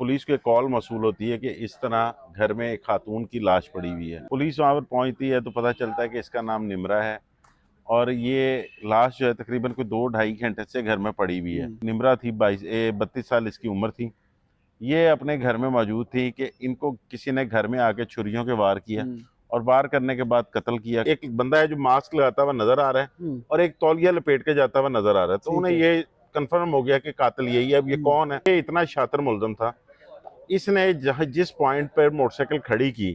Police को एक call मौसूल होती है कि इस तरह घर में एक खातून की लाश पड़ी हुई है। पुलिस वहाँ पर पहुँचती है तो पता चलता है कि इसका नाम निम्रा है और ये लाश जो है तकरीबन कोई 2-2.5 घंटे से घर में पड़ी हुई है। निम्रा थी 32 साल इसकी उम्र थी। ये अपने घर में मौजूद थी कि इनको किसी ने घर में आके छुरियों के वार किया और वार करने के बाद कत्ल किया। एक बंदा है जो मास्क लगाता हुआ नजर आ रहा है और एक तौलिया लपेट के जाता हुआ नजर आ रहा है। तो उन्हें ये कंफर्म हो गया कि कातिल यही है। अब ये कौन है? ये इतना शातिर मुलजम था, इसने जिस पॉइंट पर मोटरसाइकिल खड़ी की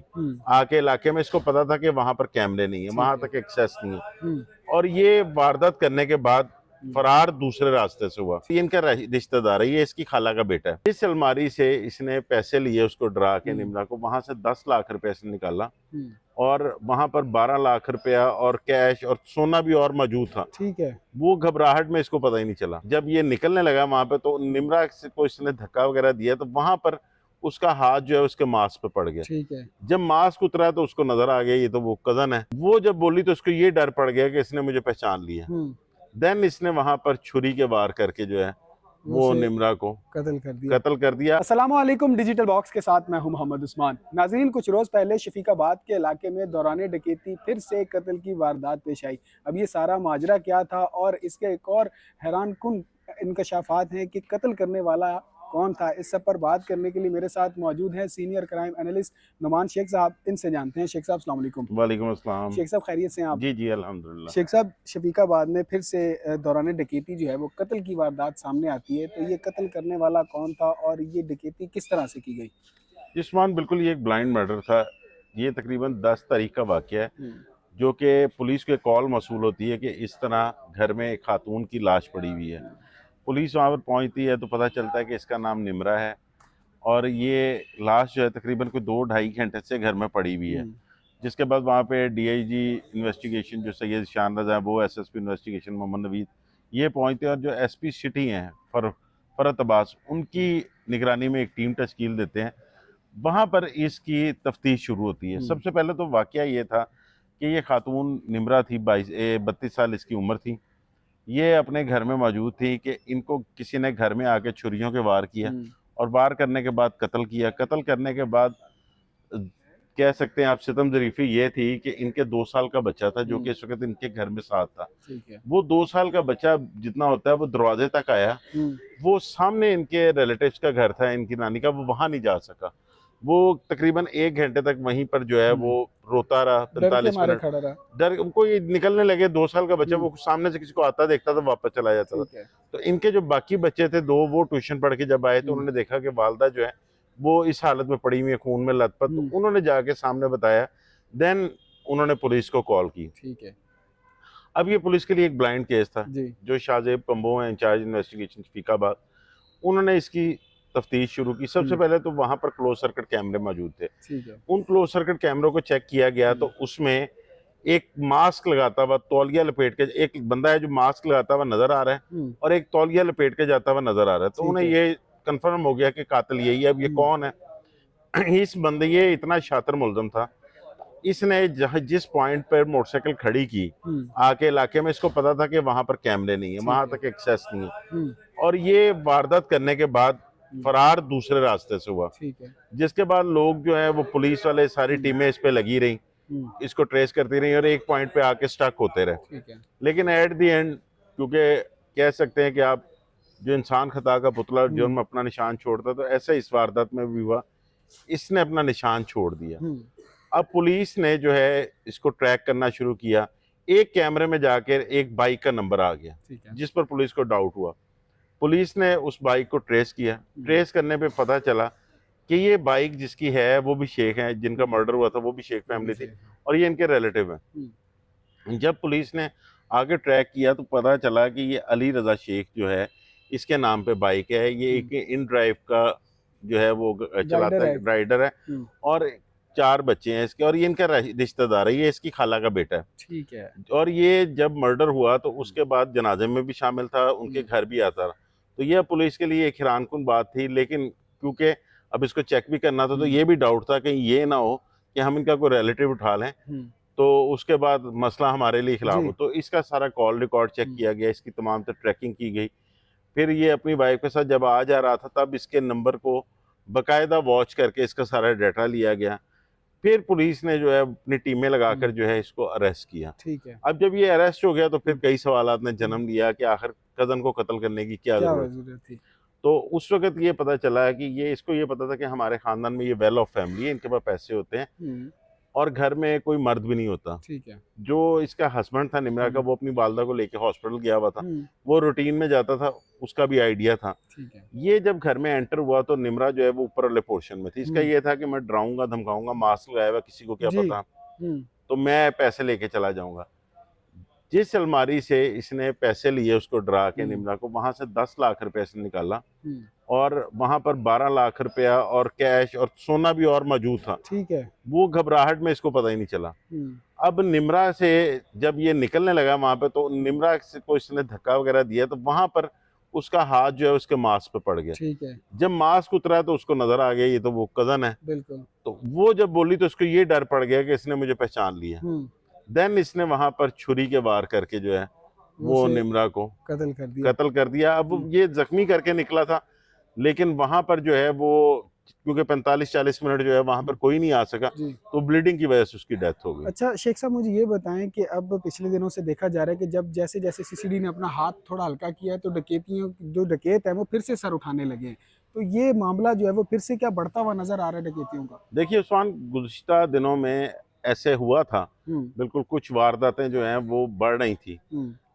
आके इलाके में, इसको पता था कि वहां पर कैमरे नहीं है, वहां तक एक्सेस नहीं है और ये वारदात करने के बाद फरार दूसरे रास्ते से हुआ। ये इनका रिश्तेदार है, ये इसकी खाला का बेटा है। इस अलमारी से इसने पैसे लिए, उसको डरा के निम्रा को, वहां से 10 लाख रुपए इसने निकाला और वहां पर 12 लाख रुपया और कैश और सोना भी और मौजूद था। ठीक है। वो घबराहट में इसको पता ही नहीं चला। जब ये निकलने लगा वहां पे तो निम्रा को इसने धक्का वगैरह दिया तो वहां पर उसका हाथ जो है उसके मास्क पे पड़ गया। ठीक है। जब मास्क उतरा तो उसको नजर आ गया ये तो वो कजन है। वो जब बोली तो उसको ये डर पड़ गया कि इसने मुझे पहचान लिया। देन इसने वहां पर छुरी के वार करके जो है वो निम्रा को कत्ल कर दिया। अस्सलाम वालेकुम, डिजिटल बॉक्स के साथ मैं हूं मोहम्मद उस्मान। नाज़रीन, कुछ रोज पहले शफीकाबाद के इलाके में दौरान डकैती फिर से कत्ल की वारदात पेश आई। अब ये सारा माजरा क्या था और इसके एक और हैरान कुन इंकशाफात हैं कि कत्ल करने वाला कौन था, इस सब पर बात करने के लिए मेरे साथ मौजूद है senior crime analyst Numan Sheikh Sahab. इनसे जानते हैं। शेख साहब अस्सलाम वालेकुम। वालेकुम अस्सलाम। शेख साहब खैरियत से हैं आप? जी जी अल्हम्दुलिल्लाह। शेख साहब, शफीकाबाद में फिर से दौरान डकैती जो है वो कत्ल की वारदात सामने आती है, तो ये कत्ल करने वाला कौन था और ये डकैती किस तरह से की गई? जिस्मान बिल्कुल ये एक ब्लाइंड मर्डर था। ये तकरीबन 10 तारीख का वाकया है जो कि पुलिस को एक कॉल मौसूल होती है कि इस तरह घर में एक खातून की लाश पड़ी हुई है। पुलिस वहाँ पर पहुँचती है तो पता चलता है कि इसका नाम निम्रा है और ये लाश जो है तकरीबन कोई 2-2.5 घंटे से घर में पड़ी हुई है। जिसके बाद वहाँ पे डीआईजी इन्वेस्टिगेशन जो सैयद शान रज़ा है, वो एसएसपी इन्वेस्टिगेशन मोहम्मद नवीद, ये पहुँचते हैं और जो एसपी सिटी हैं फरत अब्बास, उनकी निगरानी में एक टीम तश्कील देते हैं। वहाँ पर इसकी तफ्तीश शुरू होती है। सबसे पहले तो वाकया ये था कि ये खातून निम्रा थी, 32 साल इसकी उम्र थी। ये अपने घर में मौजूद थी कि इनको किसी ने घर में आके छुरियों के वार किया और वार करने के बाद कत्ल किया। कत्ल करने के बाद कह सकते हैं आप सितम ज़रीफ़ी ये थी कि इनके 2 साल का बच्चा था जो कि इस वक्त इनके घर में साथ था। वो 2 साल का बच्चा जितना होता है वो दरवाजे तक आया, वो सामने इनके रिलेटिव्स का घर था, इनकी नानी का, वो वहां नहीं जा सका। वो तकरीबन 1 घंटे तक वहीं पर जो है वो रोता रहा, 45 मिनट डर। कोई निकलने लगे, 2 साल का बच्चा, वो सामने से किसी को आता देखता था वापस चला जाता था। तो इनके जो बाकी बच्चे थे 2, वो ट्यूशन पढ़ के जब आए तो उन्होंने देखा कि वालदा जो है वो इस हालत में पड़ी हुई है, खून में लथपथ। तो उन्होंने जाके सामने बताया, देन उन्होंने पुलिस को कॉल की। ठीक है। अब ये पुलिस के लिए एक ब्लाइंड केस था। जो शाहजेब पंबो है इंचार्ज इन्वेस्टिगेशन शफीकाबाद, उन्होंने इसकी तफ्तीश शुरू की। सबसे पहले तो वहां पर क्लोज सर्किट कैमरे मौजूद थे। उन क्लोज सर्किट कैमरों को चेक किया गया तो उसमें एक मास्क लगाता हुआ, तौलिया लपेट के, एक बंदा है जो मास्क लगाता हुआ नजर आ रहा है और एक तौलिया लपेट के जाता हुआ नजर आ रहा है। तो उन्हें ये कंफर्म हो गया कि कातिल यही है। अब ये कौन है? इस बंदे, ये इतना शातिर मुलजम था, इसने जिस पॉइंट पर मोटरसाइकिल खड़ी की आके इलाके में, इसको पता था कि वहां पर कैमरे नहीं है, वहां तक एक्सेस नहीं है और ये वारदात करने के बाद फरार दूसरे रास्ते से हुआ। जिसके बाद लोग जो है वो पुलिस वाले, सारी टीमें इस पे लगी रही, इसको ट्रेस करती रही और एक पॉइंट पे आके स्टक होते रहे। लेकिन एट द एंड, क्योंकि कह सकते हैं कि आप जो इंसान खता का पुतला जुर्म अपना निशान छोड़ता, तो ऐसा इस वारदात में भी हुआ, इसने अपना निशान छोड़ दिया। अब पुलिस ने जो है इसको ट्रैक करना शुरू किया। एक कैमरे में जाकर एक बाइक का नंबर आ गया जिस पर पुलिस को डाउट हुआ। पुलिस ने उस बाइक को ट्रेस किया। ट्रेस करने पे पता चला कि ये बाइक जिसकी है वो भी शेख है, जिनका मर्डर हुआ था वो भी शेख फैमिली थी और ये इनके रिलेटिव हैं। जब पुलिस ने आगे ट्रैक किया तो पता चला कि ये अली रजा शेख जो है, इसके नाम पे बाइक है। ये एक इन ड्राइव का जो है वो चलाता है, राइडर है और 4 बच्चे हैं इसके और ये इनका रिश्तेदार है, ये इसकी खाला का बेटा है। ठीक है। और ये जब मर्डर हुआ तो उसके बाद जनाजे में भी शामिल था, उनके घर भी आता रहा। तो यह पुलिस के लिए एक हैरानकुन बात थी। लेकिन क्योंकि अब इसको चेक भी करना था तो ये भी डाउट था कि ये ना हो कि हम इनका कोई रिलेटिव उठा लें तो उसके बाद मसला हमारे लिए खिलाफ हो। तो इसका सारा कॉल रिकॉर्ड चेक किया गया, इसकी तमाम तो ट्रैकिंग की गई। फिर ये अपनी वाइफ के साथ जब आ जा रहा था तब इसके नंबर को बाकायदा वॉच करके इसका सारा डाटा लिया गया। फिर पुलिस ने जो है अपनी टीमें लगाकर जो है इसको अरेस्ट किया। ठीक है। अब जब ये अरेस्ट हो गया तो फिर कई सवालात ने जन्म लिया कि आखिर कज़न को कत्ल करने की क्या जरूरत थी। तो उस वक्त ये पता चला है कि इसको ये पता था कि हमारे खानदान में ये वेल ऑफ फैमिली है, इनके पास पैसे होते हैं और घर में कोई मर्द भी नहीं होता। ठीक है। जो इसका हस्बैंड था निम्रा का, वो अपनी वालदा को लेके हॉस्पिटल गया हुआ था, वो रूटीन में जाता था, उसका भी आइडिया था। ठीक है। ये जब घर में एंटर हुआ तो निम्रा जो है वो ऊपर वाले पोर्शन में थी। इसका ये था कि मैं डराऊंगा धमकाऊंगा, मास्क लगाया हुआ, किसी को क्या पता, तो मैं पैसे लेके चला जाऊंगा। जिस अलमारी से इसने पैसे लिए उसको डरा के निम्रा को, वहां से 10 लाख रुपए इसने निकाला और वहां पर 12 लाख रुपया और कैश और सोना भी और मौजूद था। ठीक है। वो घबराहट में इसको पता ही नहीं चला। अब निम्रा से जब ये निकलने लगा वहां पे, तो निम्रा को इसने धक्का वगैरह दिया तो वहां पर उसका हाथ जो है उसके मास्क पे पड़ गया। ठीक है। जब मास्क उतरा तो उसको नजर आ गया ये तो वो कजन है। बिल्कुल। तो वो जब बोली तो उसको ये डर पड़ गया कि इसने मुझे पहचान लिया। देन इसने वहां पर छुरी के वार करके जो है वो निम्रा को कत्ल कर दिया। अब ये जख्मी करके निकला था, लेकिन वहां पर जो है वो क्योंकि 45-40 मिनट जो है वहां पर कोई नहीं आ सका, तो ब्लीडिंग की वजह से उसकी डेथ हो गई। अच्छा शेख साहब, मुझे ये बताएं कि अब पिछले दिनों से देखा जा रहा है कि जब जैसे जैसे सीसीडी ने अपना हाथ थोड़ा हल्का किया है तो डकैतियों जो डकैत है वो फिर से सर उठाने लगे हैं। तो ये मामला जो है वो फिर से क्या बढ़ता हुआ नजर आ रहा है डकैतियों का? देखिए उस्मान, गुज़िश्ता दिनों में ऐसे हुआ था, बिल्कुल कुछ वारदातें जो हैं वो बढ़ रही थी,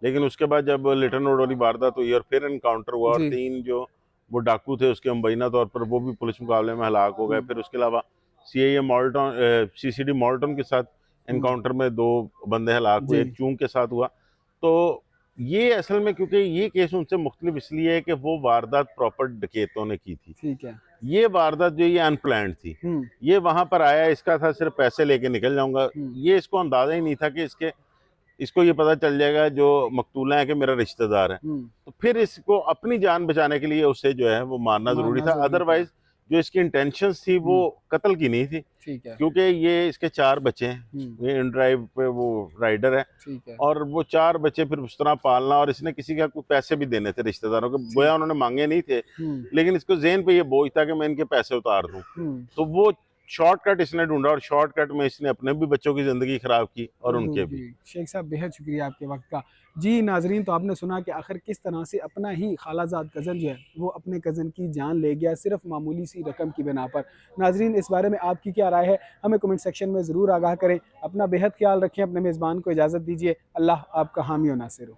लेकिन उसके बाद जब लिटन रोड वाली वारदात हुई और फिर एनकाउंटर हुआ और 3 जो वो डाकू थे उसके मुबैना तौर पर वो भी पुलिस मुकाबले में हलाक हो गए। फिर उसके अलावा CIA मॉल्टन CCD मॉल्टन के साथ एनकाउंटर में 2 बंदे हलाक हुए, एक चूंग के साथ हुआ। तो ये असल में क्योंकि ये केस उनसे मुख्तलिफ इसलिए है कि वो वारदात प्रॉपर डकैतों ने की थी। ठीक है। ये वारदात जो ये अनप्लान्ड थी, ये वहां पर आया, इसका था सिर्फ पैसे लेके निकल जाऊंगा। ये इसको अंदाजा ही नहीं था कि इसको ये पता चल जाएगा जो मकतूला है कि मेरा रिश्तेदार है। तो फिर इसको अपनी जान बचाने के लिए उसे जो है वो मारना जरूरी था। अदरवाइज जो इसकी इंटेंशंस थी वो कत्ल की नहीं थी। ठीक है। क्योंकि ये इसके 4 बच्चे हैं, ये इन ड्राइव पे वो राइडर है। ठीक है। और वो 4 बच्चे फिर उस तरह पालना, और इसने किसी का कुछ पैसे भी देने थे रिश्तेदारों को, गोया उन्होंने मांगे नहीं थे, लेकिन इसको ज़हन पे ये बोझ था कि मैं इनके पैसे उतार दूं। तो वो शॉर्टकट इसने ढूंढा और शॉर्टकट में इसने अपने भी बच्चों की ज़िंदगी ख़राब की और उनके भी। शेख साहब बेहद शुक्रिया आपके वक्त का। जी नाजरीन, तो आपने सुना कि आखिर किस तरह से अपना ही खालाजाद कज़न जो है वो अपने कज़न की जान ले गया सिर्फ मामूली सी रकम की बिना पर। नाजरीन, इस बारे में आपकी क्या राय है हमें कमेंट सेक्शन में ज़रूर आगाह करें। अपना बेहद ख्याल रखें, अपने मेज़बान को इजाज़त दीजिए। अल्लाह आपका हामी और नासिर हो।